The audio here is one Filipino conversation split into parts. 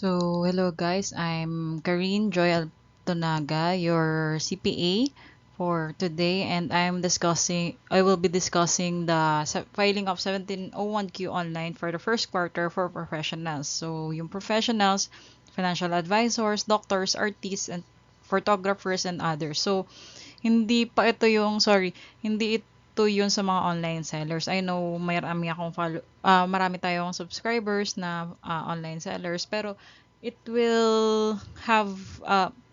So, hello guys, I'm Karine Joy Altonaga, your CPA for today, and I will be discussing the filing of 1701Q online for the first quarter for professionals. So, yung professionals, financial advisors, doctors, artists, and photographers, and others. So, hindi ito yun sa mga online sellers. I know marami tayong subscribers na online sellers, pero it will have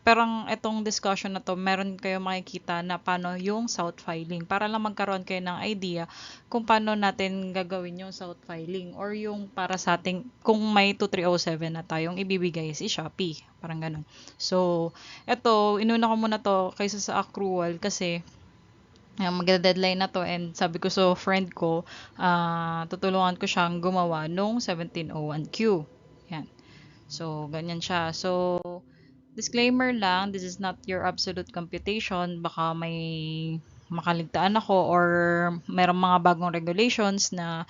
parang itong discussion na to, meron kayo makikita na paano yung south filing para lang magkaroon kayo ng idea kung paano natin gagawin yung south filing or yung para sa ating kung may 2307 na tayong ibibigay si Shopee, parang ganun. So, eto, inuna ko muna to kaysa sa accrual kasi magde-deadline na to and sabi ko so friend ko, tutulungan ko siyang gumawa nung 1701Q. Yan. So, ganyan siya. So, disclaimer lang, this is not your absolute computation. Baka may makaligtaan ako or merong mga bagong regulations na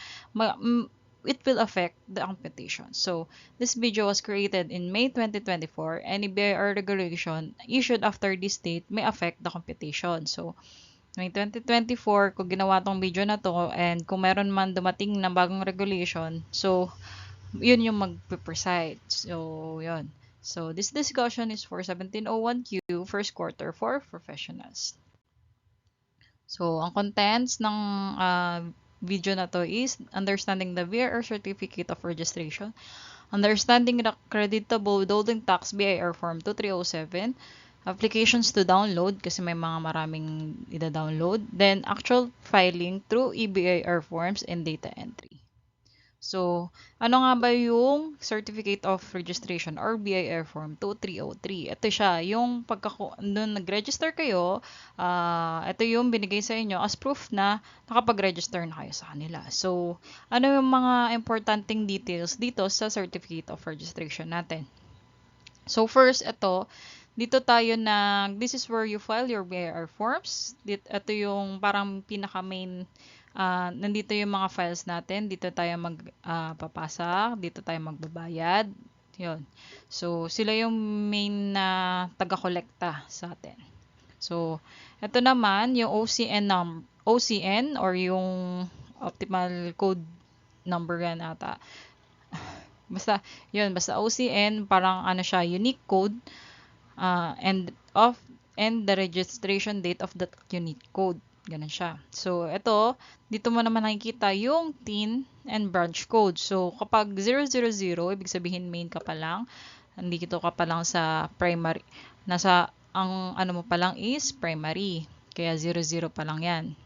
it will affect the computation. So, this video was created in May 2024. Any BIR regulation issued after this date may affect the computation. So, May 2024, kung ginawa tong video na to, and kung meron man dumating na bagong regulation, so, yun yung mag-preside. So, yun. So, this discussion is for 1701Q, first quarter for professionals. So, ang contents ng video na to is understanding the BIR Certificate of Registration, understanding the creditable withholding tax BIR Form 2307, applications to download kasi may mga maraming ida-download, then actual filing through EBIR forms and data entry. So, ano nga ba yung Certificate of Registration or BIR Form 2303? Ito siya, yung nung nag-register kayo, ito yung binigay sa inyo as proof na nakapag-register na kayo sa kanila. So, ano yung mga importanteng details dito sa Certificate of Registration natin? So, first, dito tayo this is where you file your BIR forms. Ito yung parang pinaka-main, nandito yung mga files natin. Dito tayo magpapasa, dito tayo magbabayad. Yun. So, sila yung main na taga-kolekta sa atin. So, ito naman, yung OCN or yung optimal code number yan ata. Basta, yun, basta OCN, parang ano siya, unique code, and the registration date of that unique code. Ganun siya. So, dito mo naman nakikita yung TIN and branch code. So, kapag 000, ibig sabihin main ka pa lang, hindi ka pa lang sa primary. Ang ano mo pa lang is primary. Kaya 00 pa lang yan.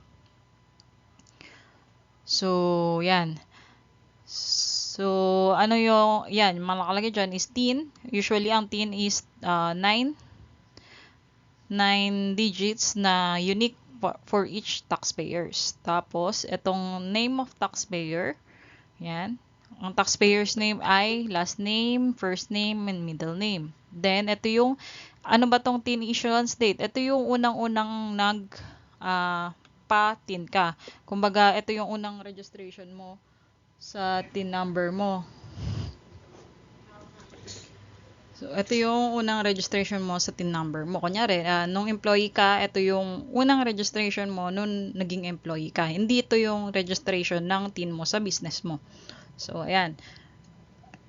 So, yan. So, yan, nakalagay dyan is TIN. Usually, ang TIN is 9 digits na unique for each taxpayers. Tapos, itong name of taxpayer, yan. Ang taxpayer's name ay last name, first name, and middle name. Then, ito yung, ano ba tong TIN issuance date? Ito yung unang-unang pa-TIN ka. Kumbaga, ito yung unang registration mo sa TIN number mo. So, ito yung unang registration mo sa TIN number mo. Kunyari, nung employee ka, ito yung unang registration mo nung naging employee ka. Hindi ito yung registration ng TIN mo sa business mo. So, ayan.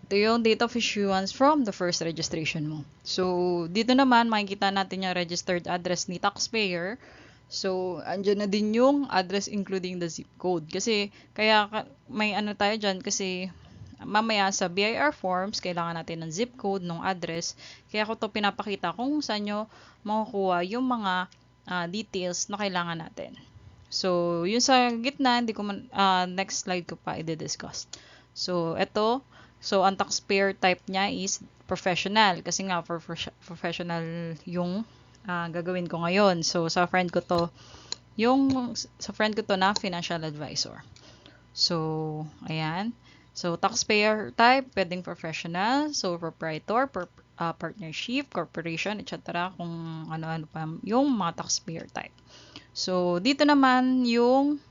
Ito yung date of issuance from the first registration mo. So, dito naman, makikita natin yung registered address ni taxpayer. So, andyan na din yung address including the zip code. Kasi, kaya may ano tayo dyan kasi mamaya sa BIR forms, kailangan natin ng zip code, ng address. Kaya ko to pinapakita kung saan nyo makukuha yung mga details na kailangan natin. So, yung sa gitna, next slide ko pa i-discuss. So, So, ang taxpayer type niya is professional. Kasi nga, for professional yung gagawin ko ngayon. So, sa friend ko to na financial advisor. So, ayan. So, taxpayer type, pwedeng professional, sole proprietor, partnership, corporation, etc. Kung ano-ano pa yung mga taxpayer type. So, dito naman yung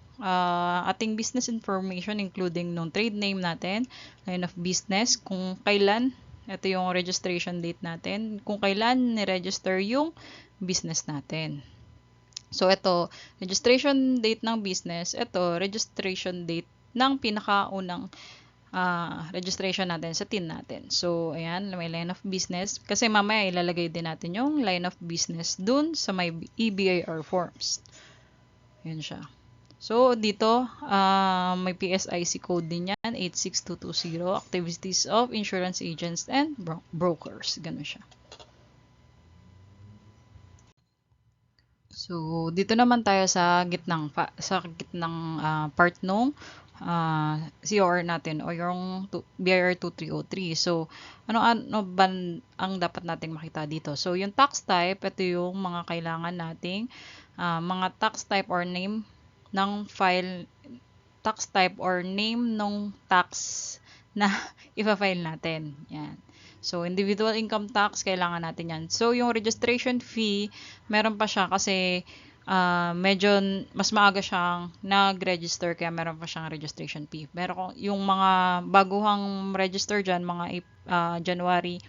ating business information including nung trade name natin, line of business, kung kailan ito yung registration date natin, kung kailan ni-register yung business natin. So, ito, registration date ng business, ito, registration date ng pinakaunang registration natin sa TIN natin. So, ayan, may line of business. Kasi mamaya ilalagay din natin yung line of business dun sa may EBIR forms. Ayan siya. So, dito, may PSIC code din yan, 86220, activities of insurance agents and brokers. Ganun siya. So, dito naman tayo sa gitnang part nung COR natin o yung BIR 2303. So, ano ba ang dapat nating makita dito? So, yung tax type, ito yung mga kailangan nating mga tax type or name ng file, tax type or name ng tax na ipa-file natin. Yan. So, individual income tax, kailangan natin yan. So, yung registration fee, meron pa siya kasi medyo mas maaga siyang nag-register kaya meron pa siyang registration fee. Pero yung mga baguhang register dyan, mga January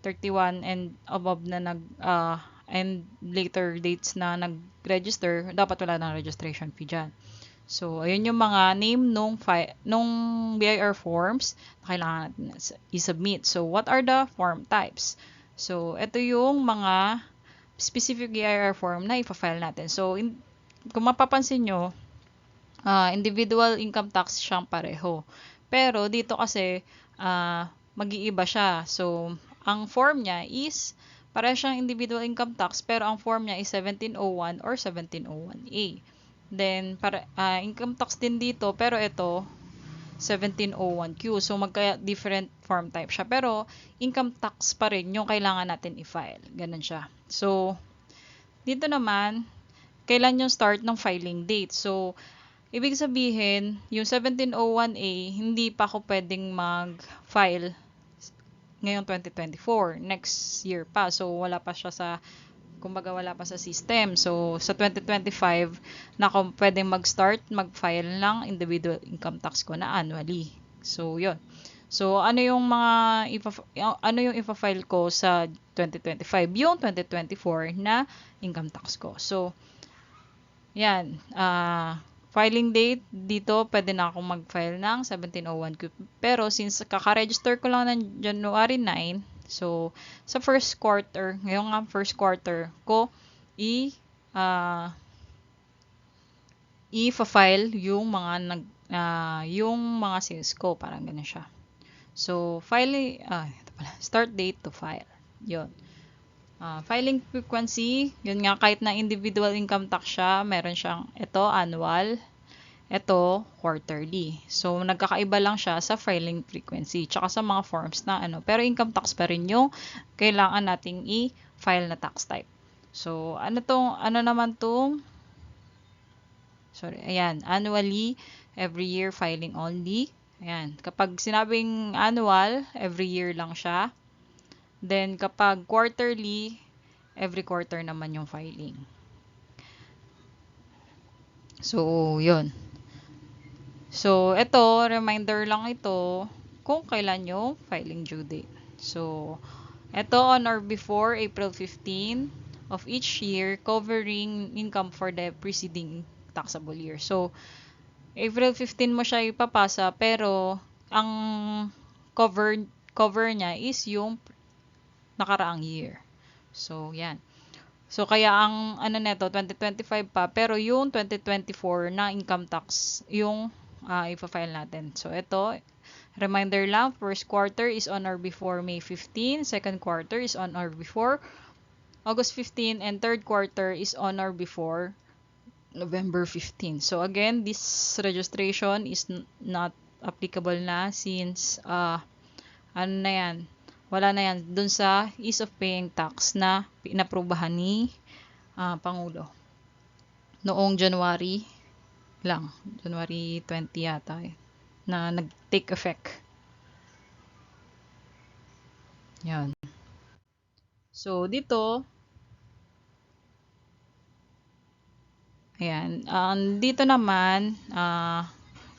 31 and above na and later dates na nag-register, dapat wala ng registration fee dyan. So, ayun yung mga name nung BIR forms na kailangan natin i-submit. So, what are the form types? So, ito yung mga specific BIR form na ipa-file natin. So, kung mapapansin nyo, individual income tax siyang pareho. Pero, dito kasi, mag-iiba siya. So, ang form niya is, pareho siyang individual income tax, pero ang form niya is 1701 or 1701A. Then, income tax din dito, pero ito, 1701Q. So, different form type siya. Pero, income tax pa rin yung kailangan natin i-file. Ganun siya. So, dito naman, kailan yung start ng filing date. So, ibig sabihin, yung 1701A, hindi pa ako pwedeng mag-file ngayong 2024. Next year pa. So, wala pa siya kumbaga wala pa sa system. So, sa 2025, na ako pwedeng mag-file ng individual income tax ko na annually. So, yun. So, ano yung ipa-file ko sa 2025? Yung 2024 na income tax ko. So, yan. Filing date, dito pwede na akong mag-file ng 1701. Pero, since kaka-register ko lang ng January 9, so, sa first quarter, ngayong nga first quarter ko, i-file yung mga sales ko, parang ganun siya. So, ito pala, start date to file. Yun. Filing frequency, yun nga, kahit na individual income tax siya, meron siyang ito, annual, ito, quarterly. So, nagkakaiba lang siya sa filing frequency, tsaka sa mga forms na pero income tax pa rin yung kailangan nating i-file na tax type. So, ayan, annually, every year filing only. Ayan, kapag sinabing annual, every year lang siya. Then, kapag quarterly, every quarter naman yung filing. So, yun. So, ito, reminder lang ito kung kailan yung filing due date. So, ito on or before April 15 of each year covering income for the preceding taxable year. So, April 15 mo siya ipapasa pero ang cover niya is yung nakaraang year. So, yan. So, kaya ang neto, 2025 pa, pero yung 2024 na income tax, yung ipa-file natin. So, ito, reminder lang, first quarter is on or before May 15, second quarter is on or before August 15, and third quarter is on or before November 15. So, again, this registration is not applicable na since, wala na yan dun sa ease of paying tax na pinaprubahan ni Pangulo noong January 20 yata na nag-take effect. Yan. So, dito, ayan, dito naman,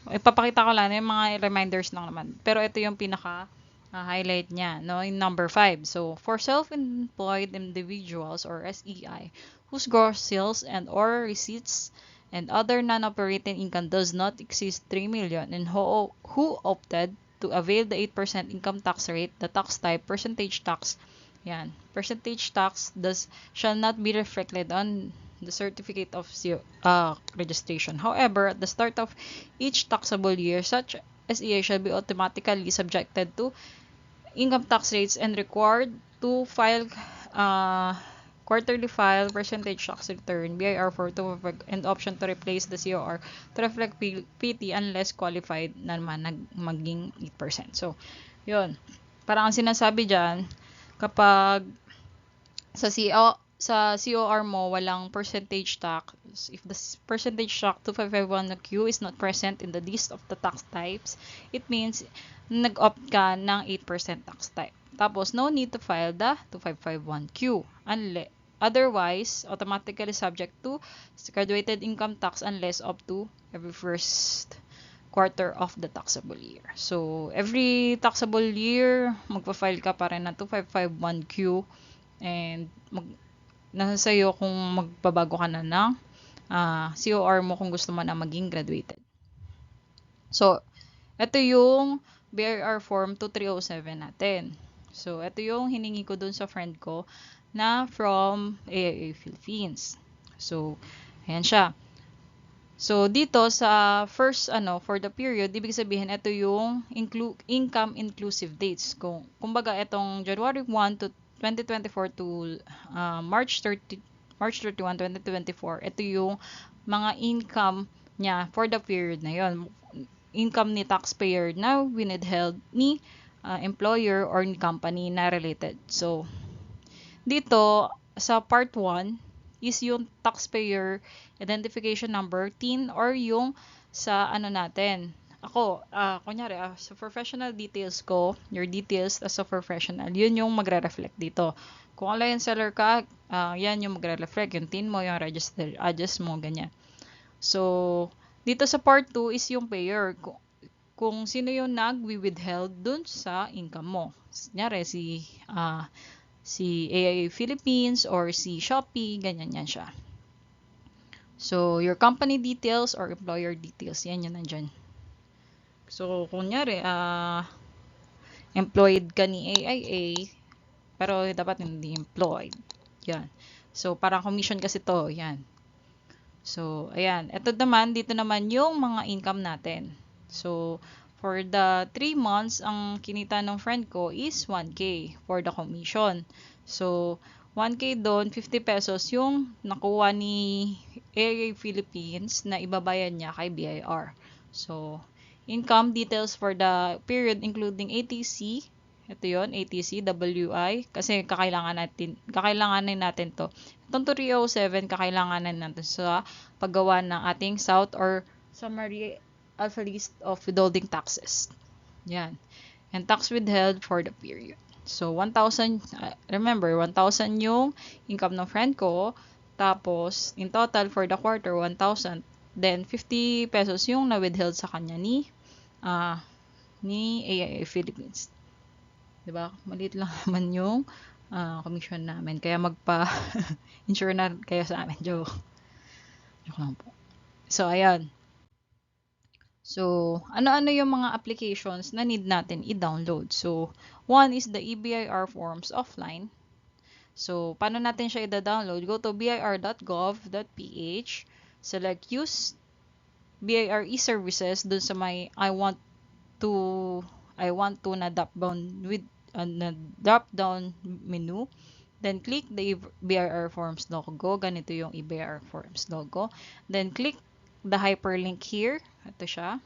ipapakita ko lang yung mga reminders lang naman. Pero ito yung pinaka highlight niya, no, in number 5. So, for self-employed individuals or SEI whose gross sales and or receipts and other non-operating income does not exceed 3 million and who opted to avail the 8% income tax rate, the tax type, percentage tax, yan. Percentage tax shall not be reflected on the certificate of registration. However, at the start of each taxable year, such SEA shall be automatically subjected to income tax rates and required to file quarterly file percentage tax return BIR for to and option to replace the COR to reflect PT unless qualified na naman maging 8%. So, yun. Parang ang sinasabi dyan, kapag sa COR mo walang percentage tax, if the percentage tax 2551Q is not present in the list of the tax types, it means nag-opt ka ng 8% tax type. Tapos, no need to file the 2551Q. Otherwise, automatically subject to graduated income tax unless up to every first quarter of the taxable year. So, every taxable year, magpa-file ka pa rin ng 2551Q and nasa sa'yo kung magbabago ka na ng COR mo kung gusto mo na maging graduated. So, ito yung BIR Form 2307 natin. So, ito yung hiningi ko dun sa friend ko na from AIA Philippines. So, ayan siya. So, dito sa first, for the period, ibig sabihin, ito yung income inclusive dates. Kumbaga, itong January 1 to 2024 to March 31, 2024, ito yung mga income niya for the period na yon. Income ni taxpayer na withheld ni employer or ni company na related. So, dito, sa part 1, is yung taxpayer identification number, TIN, or yung sa natin. Ako, kunyari, sa professional details ko, your details as a professional, yun yung magre-reflect dito. Kung online seller ka, yan yung magre-reflect, yung TIN mo, yung register address mo, ganyan. So, dito sa part 2 is yung payer. Kung sino yung nag-withheld dun sa income mo. Kunyari, si AIA Philippines or si Shopee, ganyan yan siya. So, your company details or employer details, yan yun nandyan. So, kunyari, employed ka ni AIA, pero dapat hindi employed. Yan. So, parang commission kasi to, yan. So, ayan. Ito naman, dito naman yung mga income natin. So, for the 3 months, ang kinita ng friend ko is 1K for the commission. So, 1K doon, 50 pesos yung nakuha ni AIA Philippines na ibabayad niya kay BIR. So, income details for the period including ATC. Ito yon, ATC, WI, kasi kakailanganin natin to. Itong 307, kakailanganin natin sa paggawa ng ating South or Summary Alpha List of Withholding Taxes. Yan. And tax withheld for the period. So, 1,000, remember, 1,000 yung income ng friend ko. Tapos, in total for the quarter, 1,000. Then, 50 pesos yung na-withheld sa kanya ni AIA Philippines. Diba? Maliit lang naman yung commission namin. Kaya magpa-insure na kayo sa amin. Joke lang po. So, ayan. So, ano-ano yung mga applications na need natin i-download? So, one is the eBIR forms offline. So, paano natin siya i-download? Go to bir.gov.ph, select use BIR e-services dun sa may I want to na drop down menu. Then, click the BIR forms logo. Ganito yung eBIR forms logo. Then, click the hyperlink here. Ito siya.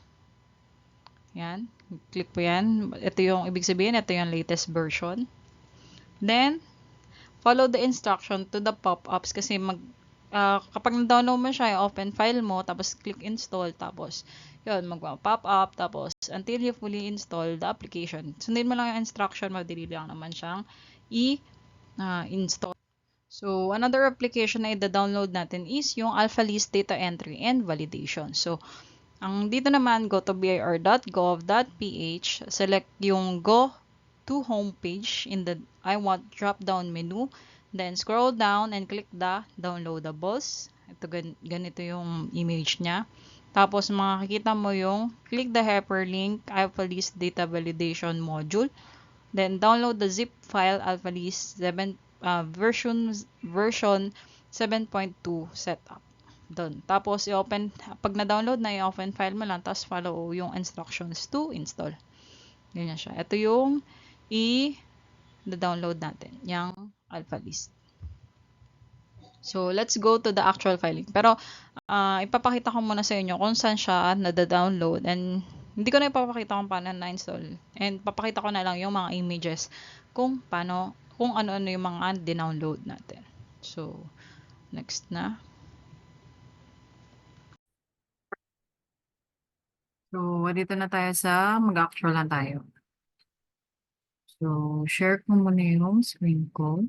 Yan. Click po yan. Ito yung, ibig sabihin, ito yung latest version. Then, follow the instruction to the pop-ups kasi kapag na-download mo siya, open file mo, tapos click install, tapos yun, mag-pop up, tapos until you fully install the application. Sundin mo lang yung instruction, madali lang naman siyang install. So, another application na i-download natin is yung Alpha List Data Entry and Validation. So, ang dito naman, go to bir.gov.ph, select yung Go to home page in the I want drop down menu. Then scroll down and click the downloadables. Ito ganito yung image niya. Tapos makikita mo yung click the hyperlink Alphalist data validation module. Then download the zip file Alphalist 7 version 7.2 setup. Doon. Tapos i-open pag na-download na i-open file mo lang tapos follow yung instructions to install. Ganyan siya. Ito yung i-download natin, yung Alphalist. So, let's go to the actual filing. Pero, ipapakita ko muna sa inyo kung saan siya nada-download and hindi ko na ipapakita kung paano na-install. And papakita ko na lang yung mga images kung paano, kung ano-ano yung mga dinownload natin. So, next na. So, dito na tayo sa mag-actual na tayo. So, share ko muna yung screen ko.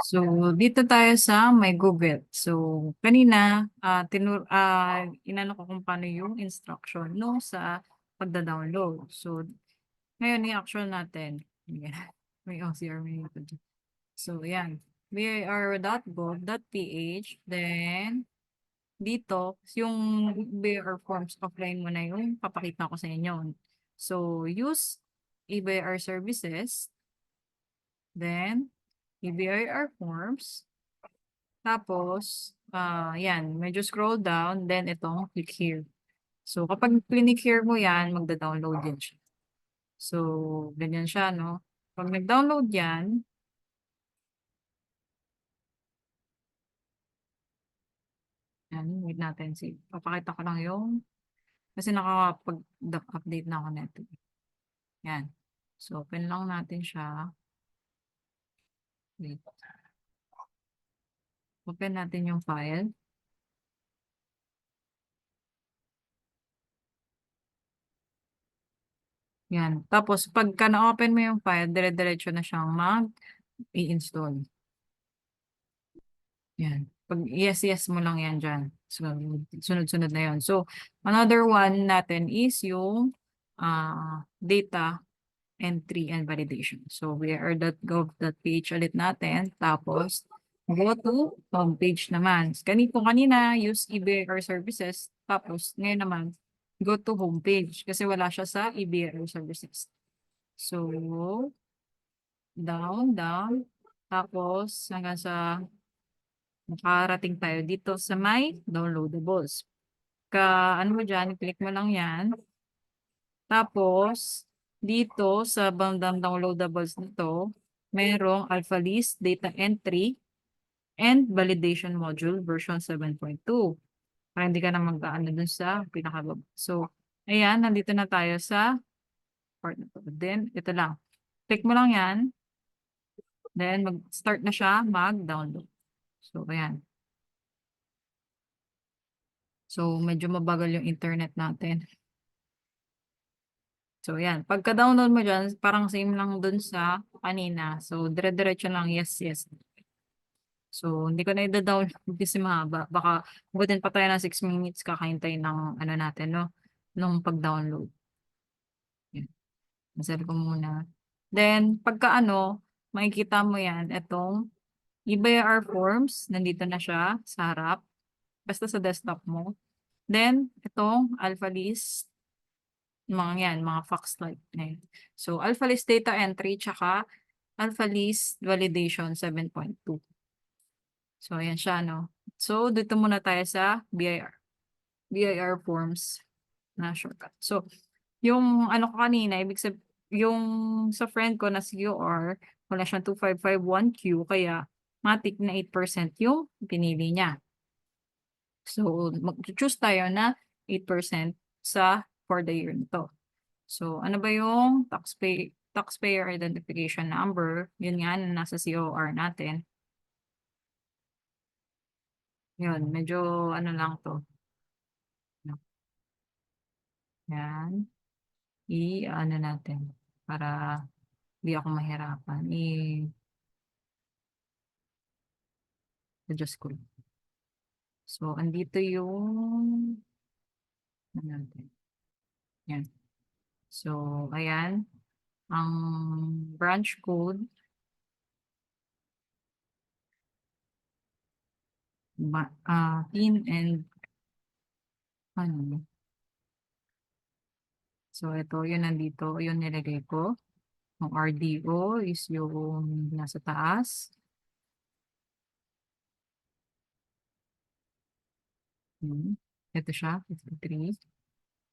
So, dito tayo sa my Google. So, kanina, inano ko kung paano yung instruction no sa pagda-download. So, ngayon i-actual natin. Ayan. May OCR, may YouTube. So, ayan. bir.gov.ph. Then, dito, yung BIR forms offline mo na yung papakita ko sa inyo. So, use EBIR services. Then, EBIR forms. Tapos, yan, medyo scroll down, then itong click here. So, kapag click here mo yan, magda-download din siya. So, ganyan siya, no? Pag nag-download yan, wait natin, papakita ko lang yung, kasi nakakapag-update na ako neto. Yan. So, open lang natin siya. Wait. Open natin yung file. Yan. Tapos, pagka na-open mo yung file, dire-diretso na siyang mag-i-install. Yan. Pag yes mo lang yan dyan. So, sunod-sunod na yun. So, another one natin is yung data entry and validation. So, wir.gov.ph ulit natin. Tapos, go to homepage naman. Kung kanina, use EBIR services. Tapos, ngayon naman, go to homepage. Kasi wala siya sa EBIR services. So, down. Tapos, hanggang sa makarating tayo dito sa my downloadables. Ano mo dyan, click mo lang yan. Tapos, dito sa bandang downloadables nito, mayroong Alphalist Data Entry and Validation Module version 7.2. Para hindi ka na mag-ano dun sa pinakababa. So, ayan, nandito na tayo sa part na to. Then, ito lang. Click mo lang yan. Then, mag-start na siya mag-download. So, ayan. So, medyo mabagal yung internet natin. So, yan. Pagka-download mo dyan, parang same lang dun sa kanina. So, dire-diretso lang, yes. So, hindi ko na i-download kasi mahaba. Baka butin pa tayo ng 6 minutes kakahintay ng ano natin, no? Nung pag-download. Yan. Masali ko muna. Then, pagka makikita mo yan, itong EBIR forms, nandito na siya sa harap. Basta sa desktop mo. Then, itong AlphaList, mga Fox type na yun. So, AlphaList data entry, tsaka AlphaList validation 7.2. So, ayan siya, no? So, dito muna tayo sa BIR forms na shortcut. So, yung ano ko kanina, yung sa friend ko na CUR, wala siyang 2551Q, kaya matik na 8% yung pinili niya. So, mag-choose tayo na 8% for the year nito. So, ano ba yung taxpayer identification number? Yun nga, nasa COR natin. Yun, medyo ano lang to. Yan. Ano natin. Para hindi ako mahirapan. Adjust ko. So, andito yung ano natin. Yan. So, ayan, ang branch code, PIN and ano, so ito yun nandito, yun nilagay ko. Ang RDO is yung nasa taas. Ito siya, 53.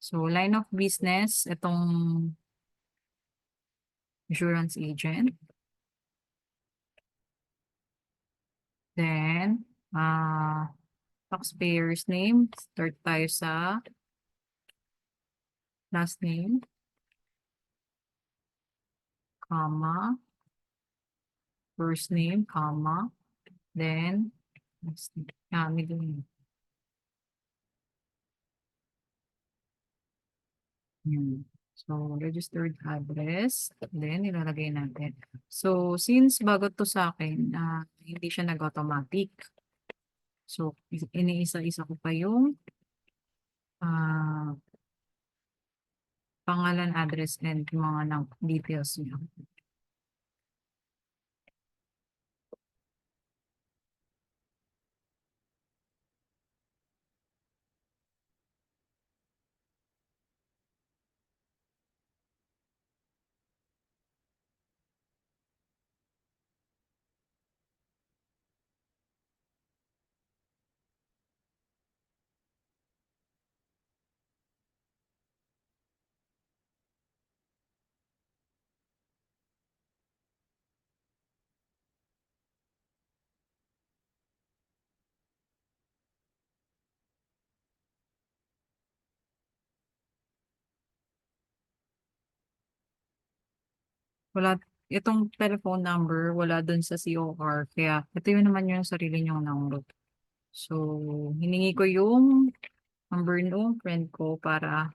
So, line of business, itong insurance agent. Then, taxpayer's name. Start tayo sa last name, comma, first name, comma, then, middle name. Yun. So, registered address, then ilalagay natin. So, since bago to sa akin, hindi siya nag-automatic. So, iniisa-isa ko pa yung ah, pangalan, address, and mga details niya. Wala, itong telephone number, wala dun sa COR. Kaya, ito yun naman yung sarili niyong number. So, hiningi ko yung number nung friend ko para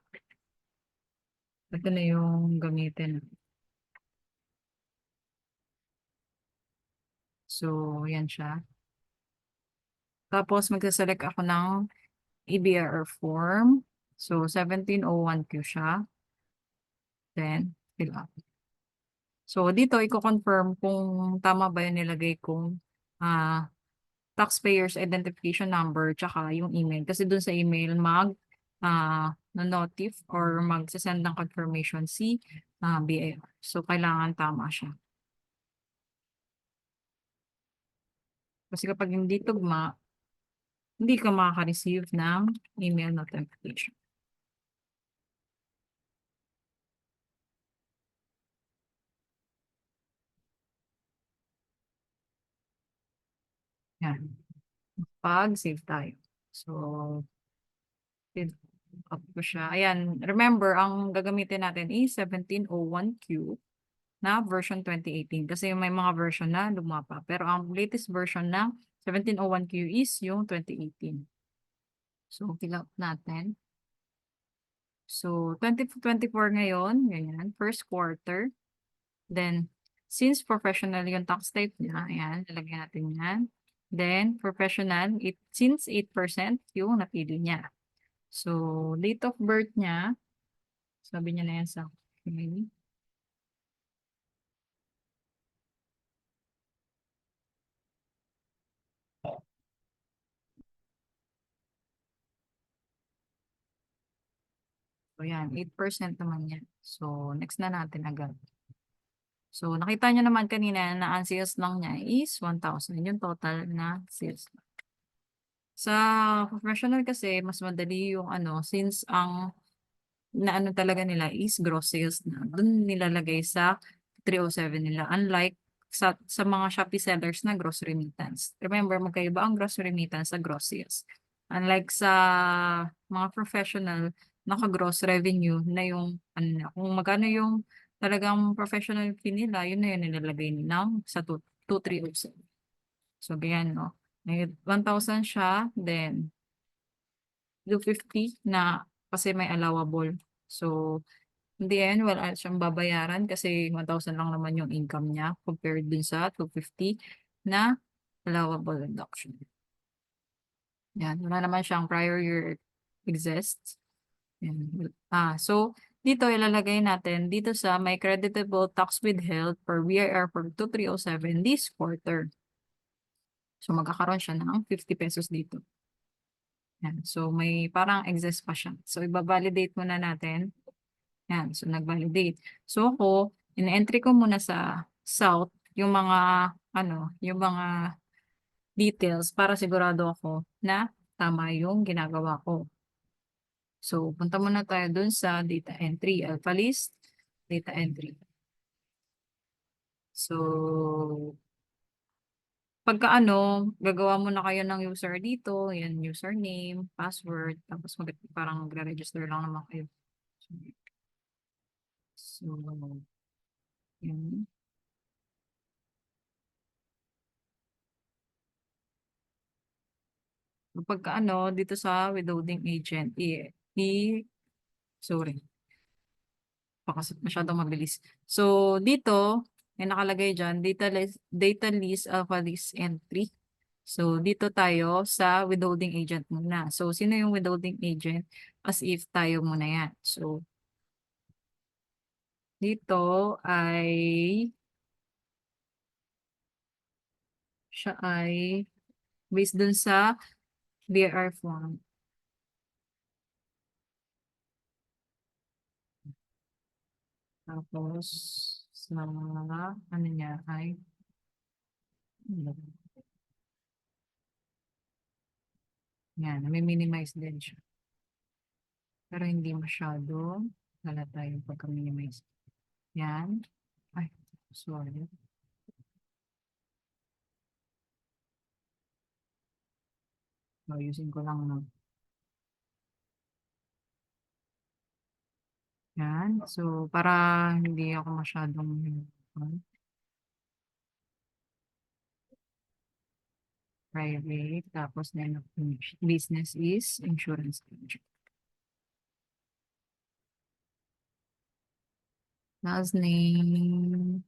ito na yung gamitin. So, yan siya. Tapos, magsaselect ako ng EBR form. So, 1701Q siya. Then, fill up. So, dito, i-confirm kung tama ba yung nilagay kong taxpayer's identification number tsaka yung email. Kasi dun sa email, notif or magsasend ng confirmation si BIR. So, kailangan tama siya. Kasi kapag hindi tugma, hindi ka makaka-receive ng email notification. Yan. Pag-save tayo. So, fill up ko siya. Ayan, remember, ang gagamitin natin is 1701Q na version 2018 kasi may mga version na lumapa. Pero ang latest version ng 1701Q is yung 2018. So, fill up natin. So, 2024 ngayon, ganyan, first quarter. Then, since professional yung tax type niya, ayan, lalagyan natin yan. Then, professional, since 8% yung napili niya. So, date of birth niya, sabi niya na yan sa okay. So, yan, 8% naman yan. So, next na natin agad. So, nakita niyo naman kanina na ang sales lang niya is 1,000. Yung total na sales. Sa professional kasi, mas madali yung since ang naano talaga nila is gross sales na. Doon nilalagay sa 307 nila. Unlike sa mga Shopee sellers na gross remittance. Remember, magkaiba ang gross remittance sa gross sales. Unlike sa mga professional, naka-gross revenue na yung, kung magkano yung talagang professional fee nila, yun na yun nilalagay nila sa 2307. So, ganyan, no? May 1,000 siya, then 250 na kasi may allowable. So, hindi yan, wala siyang babayaran kasi 1,000 lang naman yung income niya compared dun sa 250 na allowable deduction. Yan, wala naman siyang prior year exists. Yan. So, dito ilalagay natin dito sa may creditable tax withheld for VIR for 2307 this quarter. So magkakaroon siya ng 50 pesos dito. Yan. So may parang excess pa siya. So iba-validate muna natin. Yan. So nag-validate. So ako, in-entry ko muna sa South yung mga yung mga details para sigurado ako na tama yung ginagawa ko. So punta muna tayo dun sa data entry, alpha list, data entry. So pagka gagawa muna kayo ng user dito, yan username, password, tapos parang magre-register lang naman kayo. So, yun. So, pagka dito sa withholding agent, sorry, baka masyadong mabilis. So, dito, may nakalagay dyan, data list, alpha list entry. So, dito tayo sa withholding agent muna. So, sino yung withholding agent? As if tayo muna yan. So, dito ay, siya ay based dun sa BR form. Tapos, sa niya ay, yan, nami-minimize din siya. Pero hindi masyado halata yung pagka-minimize. Yan. Ay, sorry. So, using ko lang ng yan. So, para hindi ako masyadong private. Tapos, then, business is insurance agent. Last name.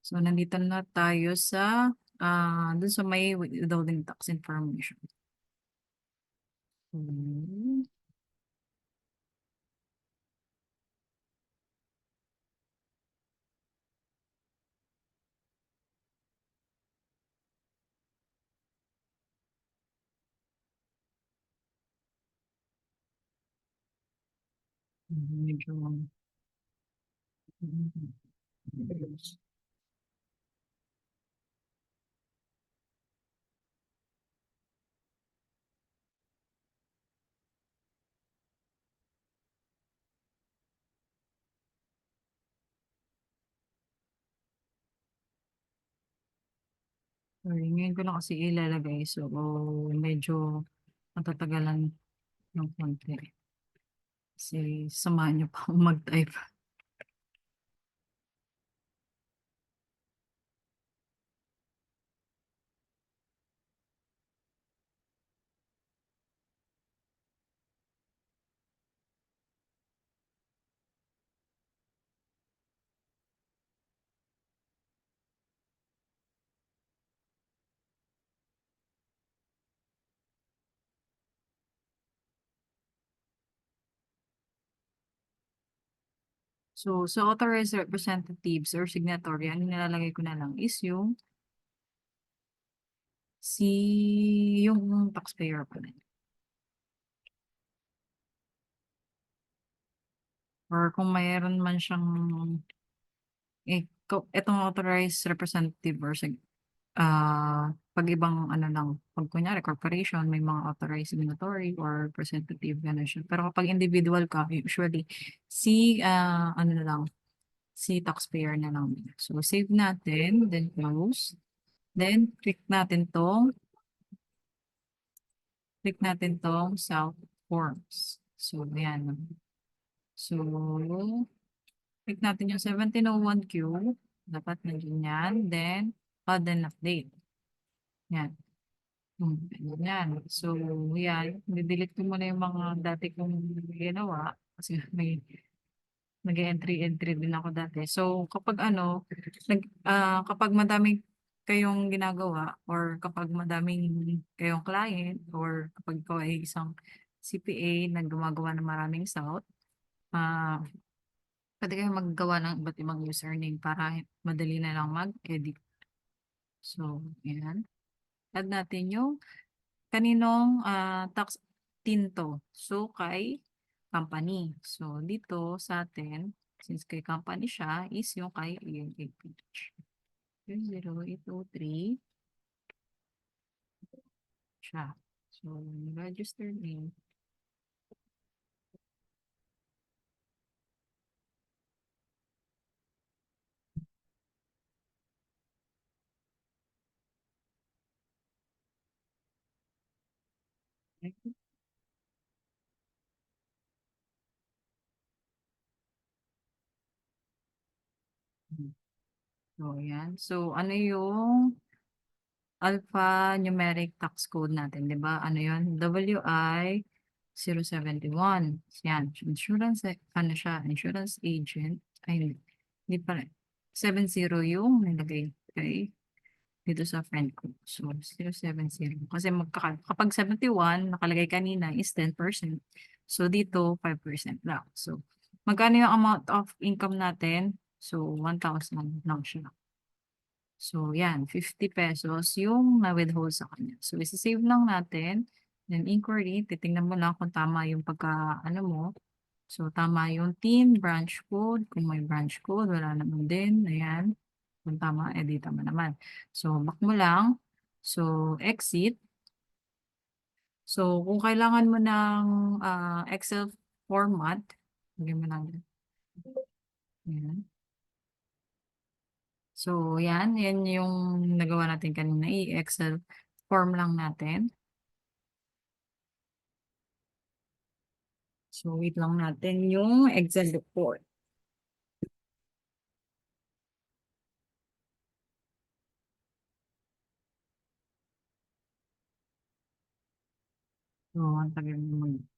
So, nandito na tayo sa dun sa may withholding tax information. Hmm. Medyo, sorry, ngayon ko lang kasi ilalagay. So, medyo matatagalan ng konti. Kasi samahan niyo pa akong mag-type. So, sa authorized representatives or signatory, ang nilalagay ko na lang is yung yung taxpayer pa rin. Or kung mayroon man siyang, itong authorized representative or pag ibang lang, pag kunyari corporation, may mga authorized signatory or representative, gano'n siya. Pero kapag individual ka, usually, na lang, si taxpayer na lang. So, save natin, then close. Then, click natin tong South Forms. So, ayan. So, click natin yung 1701Q. Dapat nandiyan yan. Then, add and update. Yan. Ganyan. So, yan. Didelete ko muna yung mga dati kong ginawa. Kasi nag-entry-entry din ako dati. So, kapag ano, kapag madami kayong ginagawa or kapag madaming kayong client or kapag ikaw ay isang CPA na gumagawa ng maraming salt, ah, pwede kayong maggawa ng iba't ibang username para madali na lang mag-edit. So, yan. Add natin yung kaninong tax tinto. So, kay company. So, dito sa atin, since kay company siya, is yung kay ANAPH. 0803 siya. So, registered name. So, yan. So, ano yung alphanumeric tax code natin, 'di ba? Ano 'yun? WI 071. Yan, insurance ano siya, insurance agent. Ay, hindi pala. 70 yung nilagay kay dito sa friend ko. So, 070. Kasi kapag 71, nakalagay kanina is 10%. So, dito 5% lang. So, magkano yung amount of income natin? So, 1,000 lang siya. So, yan, 50 pesos yung na-withhold sa kanya. So, isi-save lang natin. Then, inquiry, titingnan mo lang kung tama yung ano mo. So, tama yung TIN, branch code. Kung may branch code, wala naman din. Ayan. Kung tama, edi tama naman. So, back mo lang. So, exit. So, kung kailangan mo ng Excel format, lagyan mo lang. Ayan. So, yan yung nagawa natin kanina. I-Excel form lang natin. So, wait lang natin yung Excel report. So, ang tagal naman.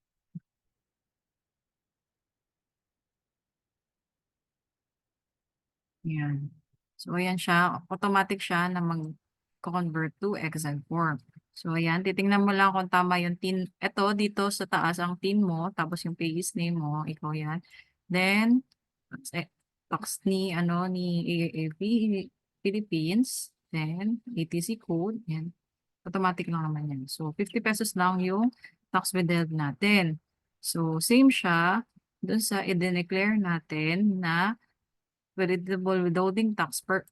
Yan. So, ayan siya. Automatic siya na mag-convert to Excel form. So, ayan. Titingnan mo lang kung tama yung TIN. Ito, dito sa taas ang TIN mo. Tapos yung payee name mo. Ikaw yan. Then, eh, tax ni, ni AAP Philippines. Then, ATC code. Yan. Automatic lang naman yan. So, 50 pesos lang yung tax withheld natin. So, same siya dun sa i-declare natin na veritable withholding tax per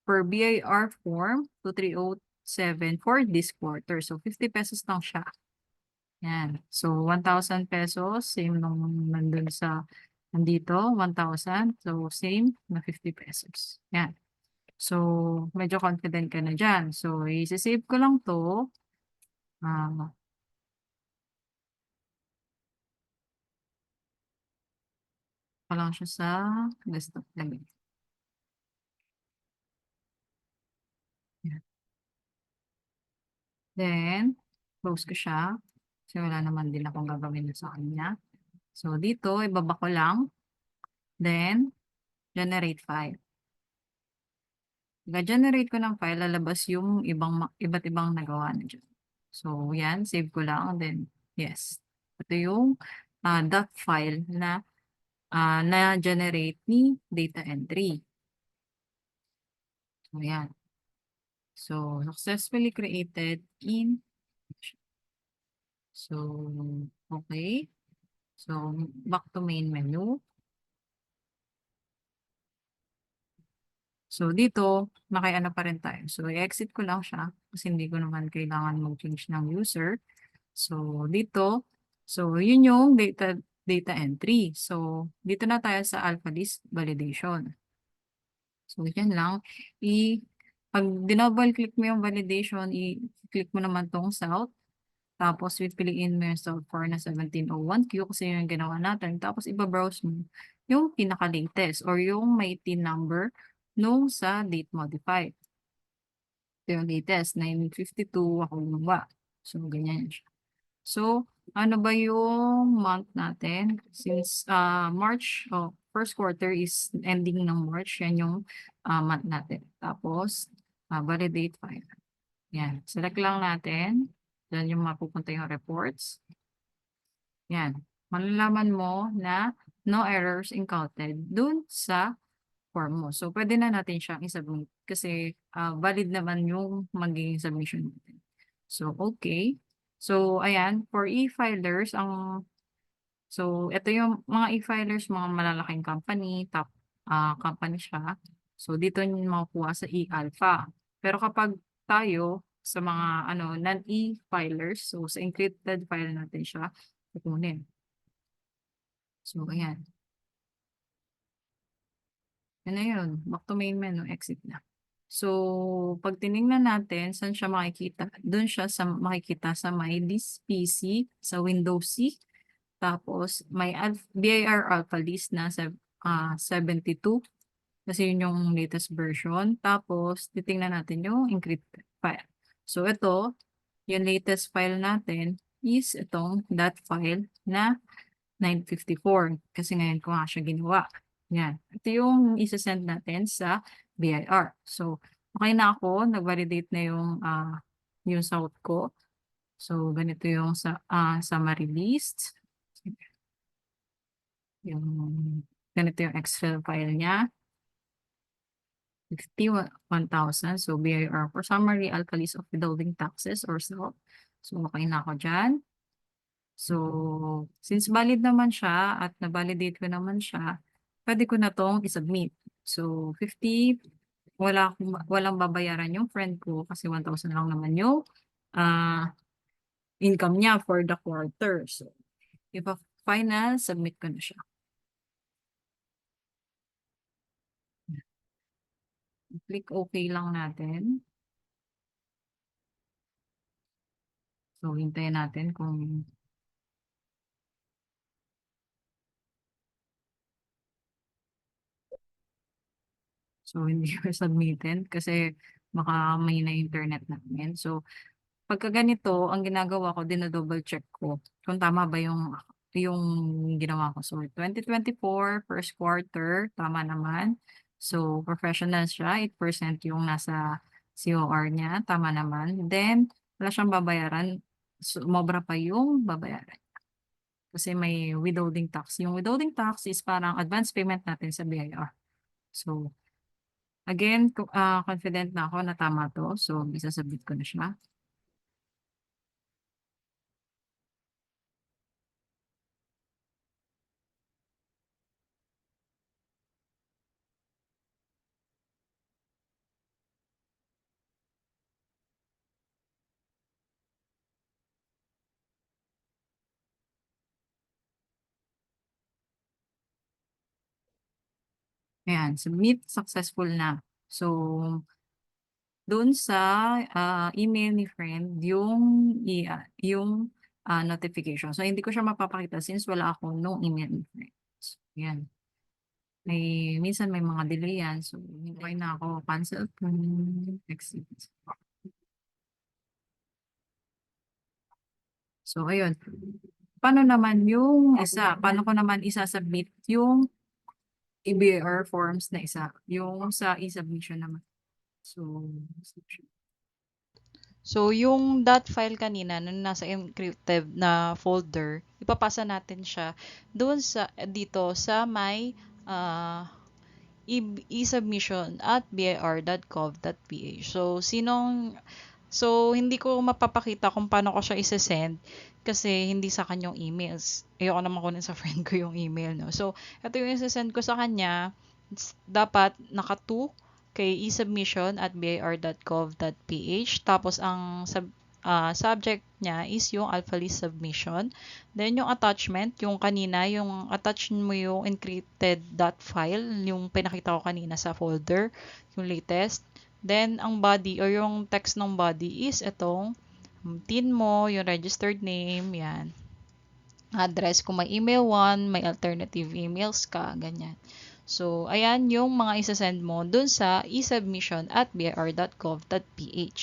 BIR form 2307 for this quarter. So, 50 pesos lang siya. Yan. So, 1,000 pesos. Same nung nandun sa nandito, 1,000. So, same na 50 pesos. Yan. So, medyo confident ka na dyan. So, i-save ko lang to. Ah, pa lang siya sa desktop lagi. Yan. Then, close ko siya. Kasi wala naman din akong gagawin sa kanya. So, dito, ibaba ko lang. Then, generate file. Pagka-generate ko ng file, lalabas yung iba't ibang nagawa na dyan. So, yan, save ko lang. Then, yes. Ito yung dot file na na-generate ni data entry. So, yan. So, successfully created in. So, okay. So, back to main menu. So, dito, naki-ano pa rin tayo. So, i-exit ko lang siya kasi hindi ko naman kailangan mag-change ng user. So, dito, so, yun yung data entry. So, dito na tayo sa alpha list validation. So, yan lang. Pag dinouble click mo yung validation, i-click mo naman tong south. Tapos, pipiliin mo yung south for na 1701Q kasi yun yung ginawa natin. Tapos, iba-browse mo yung pinaka-latest or yung may TIN number nung sa date modified. Ito yung latest, 9:52 ako gumawa. So, ganyan siya. So, ano ba yung month natin? Since March, first quarter is ending ng March, yan yung month natin. Tapos, validate file. Yan. Select lang natin. Yan yung mapupunta yung reports. Yan. Malalaman mo na no errors encountered dun sa form mo. So, pwede na natin siyang isubmit kasi valid naman yung magiging submission natin. So, okay. So, ayan, for e-filers, so, ito yung mga e-filers, mga malalaking company, top company siya. So, dito yung makukuha sa e-alpha. Pero kapag tayo sa mga non-e-filers, so sa encrypted file natin siya kukunin. So, ayan. Yan na yun. Back to main menu, exit na. So, pag tinignan natin, saan siya makikita? Doon siya makikita sa my this PC, sa Windows C. Tapos, may BIR Alpha list na 72. Kasi yun yung latest version. Tapos, titingnan natin yung encrypted file. So, ito, yung latest file natin is itong .file na 954. Kasi ngayon ko nga siya ginawa. Yan. Ito yung isa-send natin sa BIR. So, okay na ako. Nag-validate na yung south ko. So, ganito yung summary list. Ganito yung Excel file niya. 51,000. So, BIR for summary, alpha list of withholding taxes or SELF. So, okay na ako dyan. So, since valid naman siya at na-validate ko naman siya, pwede ko na tong isubmit. So, 50, walang babayaran yung friend ko kasi 1,000 lang naman yung income niya for the quarter. So, if a final, submit ko na siya. Click OK lang natin. So, hintayin natin kung so, hindi ko submitted kasi baka may na internet namin. So, pagka ganito, ang ginagawa ko, dinodouble check ko kung tama ba yung ginawa ko. So, 2024, first quarter, tama naman. So, professional siya, 8% yung nasa COR niya, tama naman. Then, wala siyang babayaran, sumobra pa yung babayaran. Kasi may withholding tax. Yung withholding tax is parang advance payment natin sa BIR. So, again, confident na ako na tama to. So, isasubmit ko na siya. Ayan, submit successful na. So, doon sa email ni friend, yung notification. So, hindi ko siya mapapakita since wala ako nung email ni friend. So, ayan. Minsan may mga delay yan. So, hintay na ako. Cancel po. Exit. So, ayun. Paano naman yung isa? Paano ko naman isa-submit yung EBR forms na isa? Yung sa e-submission naman. So, yung file kanina, nung nasa encrypted na folder, ipapasa natin siya doon dito sa may e-submission at bir.gov.ph. So, hindi ko mapapakita kung paano ko siya isa-send kasi hindi sa kanyang emails. Ayoko naman kunin sa friend ko yung email, no? So, ito yung isa-send ko sa kanya. Dapat naka-to kay e-submission at bir.gov.ph. Tapos, ang subject niya is yung alpha list submission. Then, yung attachment, yung kanina, yung attach mo yung encrypted .file, yung pinakita ko kanina sa folder, yung latest. Then, ang body or yung text ng body is itong TIN mo, yung registered name, yan. Address, kung may email one, may alternative emails ka, ganyan. So, ayan yung mga isasend mo dun sa esubmission@bir.gov.ph.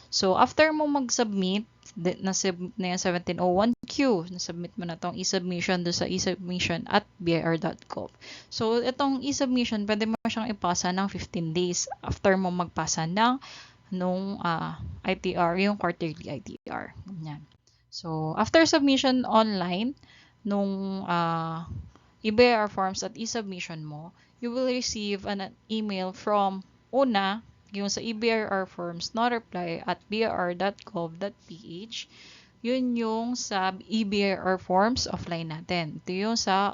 So, after mo mag-submit, na-submit na yung 1701Q, na-submit mo na tong e-submission do sa esubmission@bir.gov. So, itong e-submission, pwede mo siyang ipasa ng 15 days after mo magpasa ng nung ITR, yung quarterly ITR. Ganyan. So, after submission online, nung EBIR forms at e-submission mo, you will receive an email from una, yung sa EBIR forms no reply at bir.gov.ph. Yun yung sa EBIR forms offline natin. Ito yung sa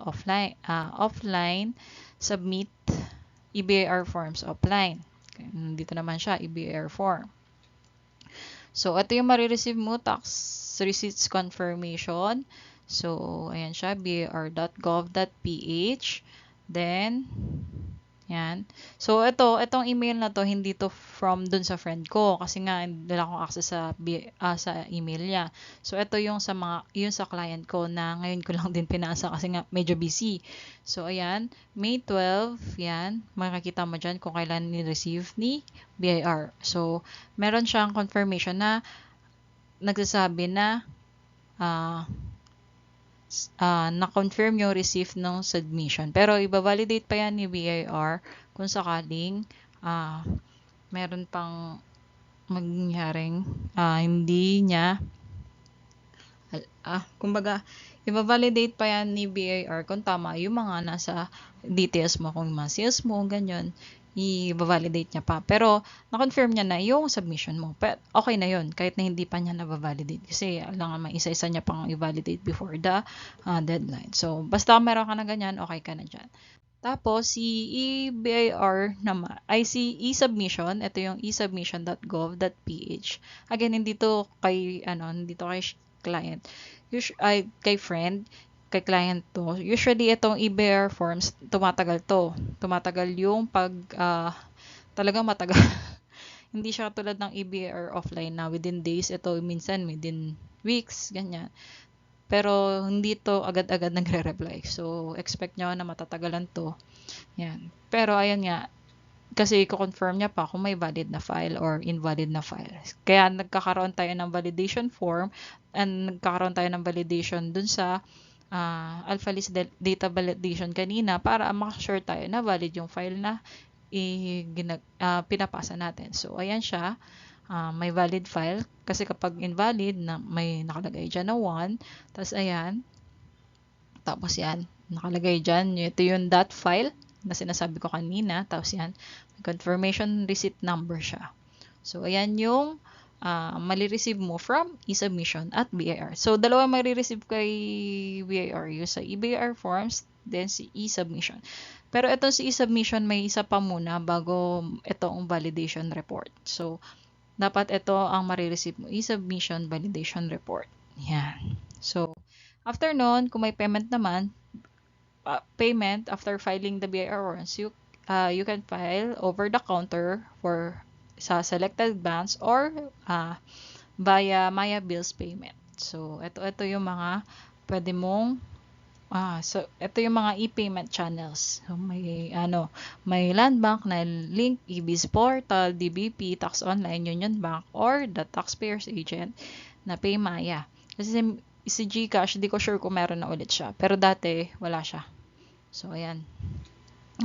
offline submit EBIR forms offline. Dito naman siya, EBIR form. So, ito yung marireceive mo, tax receipts confirmation. So, ayan siya, bir.gov.ph. Then, yan. So, itong email na to, hindi to from dun sa friend ko. Kasi nga, hindi akong access sa email niya. So, ito yung yun sa client ko na ngayon ko lang din pinasa kasi nga medyo busy. So, ayan. May 12, yan. Makikita mo dyan kung kailan ni-receive ni BIR. So, meron siyang confirmation na nagsasabi na na-confirm yung receipt ng submission. Pero iba-validate pa yan ni BIR kung sakaling meron pang mangyaring hindi niya kumbaga iba-validate pa yan ni BIR kung tama yung mga nasa details mo, kung mga sales mo, ganyan, i-validate niya pa. Pero, na-confirm niya na yung submission mo. Pero, okay na yun, kahit na hindi pa niya na-validate. Kasi, alangan may isa-isa niya pang i-validate before the deadline. So, basta meron ka na ganyan, okay ka na dyan. Tapos, si EBIR naman, ay si e-submission, ito yung esubmission.gov.ph. Again, hindi to kay client. Kay friend, kay client to. Usually, itong EBIR forms, tumatagal to. Tumatagal yung talagang matagal. Hindi siya tulad ng EBIR offline na within days. Ito, minsan within weeks, ganyan. Pero, hindi to agad-agad nagre-reply. So, expect nyo na matatagalan to. Yan. Pero, ayan nga, kasi i-confirm niya pa kung may valid na file or invalid na file. Kaya nagkakaroon tayo ng validation form and nagkakaroon tayo ng validation dun sa AlphaList data validation kanina para makasure tayo na valid yung file na pinapasa natin. So, ayan siya. May valid file kasi kapag invalid, may nakalagay dyan na 1. Tapos, ayan. Tapos, yan. Nakalagay dyan. Ito yung .file na sinasabi ko kanina. Tapos yan, confirmation receipt number siya. So, ayan yung mali-receive mo from e-submission at BIR. So, dalawa mali-receive kay BIR. Yung sa EBIR forms, then si e-submission. Pero itong si e-submission, may isa pa muna bago itong validation report. So, dapat ito ang mali-receive mo. E-submission validation report. Yan. So, after nun, kung may payment naman, payment after filing the BIR warrants, you can file over the counter sa selected banks or via Maya Bills payment. So, ito yung mga pwede mong so ito yung mga e-payment channels. So, may Land Bank na link, eBiz Portal, DBP, Tax Online, Union Bank, or the Taxpayer's Agent na PayMaya. Kasi si GCash, di ko sure kung meron na ulit siya. Pero dati, wala siya. So, ayan.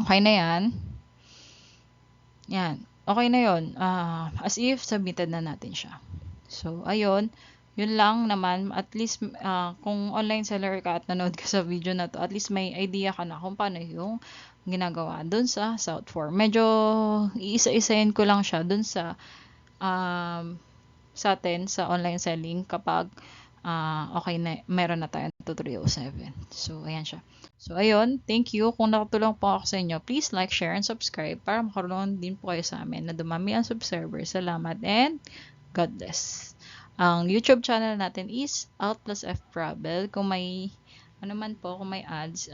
Okay na yan. Yan. Okay na yun. As if submitted na natin siya. So, ayun. Yun lang naman. At least, kung online seller ka at nanood ka sa video na to, at least may idea ka na kung paano yung ginagawa dun sa South Form. Medyo iisa-isayin ko lang siya dun sa atin sa online selling kapag okay na, meron na tayong 2307. So, ayan siya. So, ayun. Thank you. Kung nakatulong po ako sa inyo, please like, share, and subscribe para makaroon din po kayo sa amin na dumami ang subscribers. Salamat and God bless. Ang YouTube channel natin is Alt plus F Travel. Kung may kung may ads,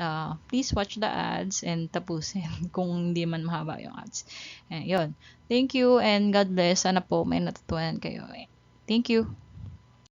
please watch the ads and tapusin kung hindi man mahaba yung ads. Yun. Thank you and God bless. Sana po may natutunan kayo. Thank you.